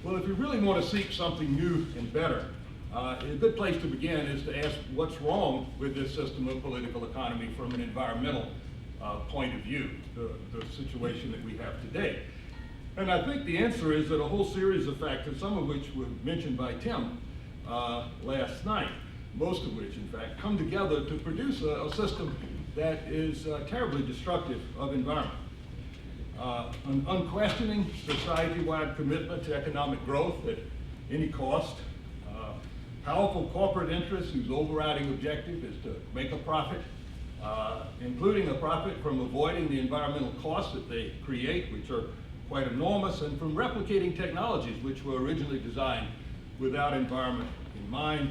Well, if you really want to seek something new and better, a good place to begin is to ask what's wrong with this system of political economy from an environmental point of view, the situation that we have today. And I think the answer is that a whole series of factors, some of which were mentioned by Tim last night, most of which, in fact, come together to produce a system that is terribly destructive of environment. An unquestioning society-wide commitment to economic growth at any cost, powerful corporate interests whose overriding objective is to make a profit, including a profit from avoiding the environmental costs that they create, which are quite enormous, and from replicating technologies which were originally designed without environment in mind.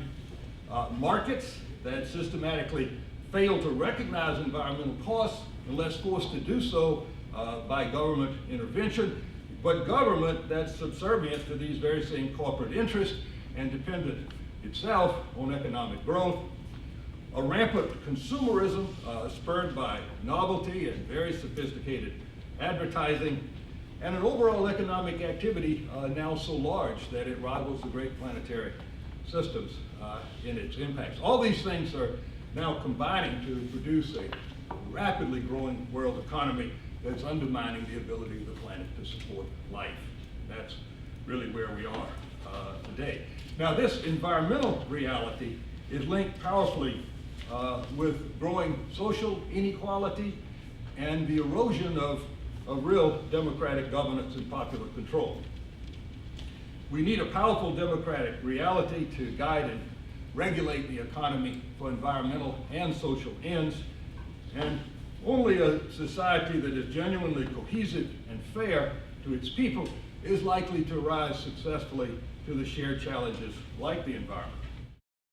Markets that systematically fail to recognize environmental costs unless forced to do so by government intervention, but government that's subservient to these very same corporate interests and dependent itself on economic growth. A rampant consumerism spurred by novelty and very sophisticated advertising, and an overall economic activity now so large that it rivals the great planetary systems in its impacts. All these things are now combining to produce a rapidly growing world economy that's undermining the ability of the planet to support life. That's really where we are today. Now, this environmental reality is linked powerfully with growing social inequality and the erosion of real democratic governance and popular control. We need a powerful democratic reality to guide and regulate the economy for environmental and social ends, and only a society that is genuinely cohesive and fair to its people is likely to rise successfully to the shared challenges like the environment.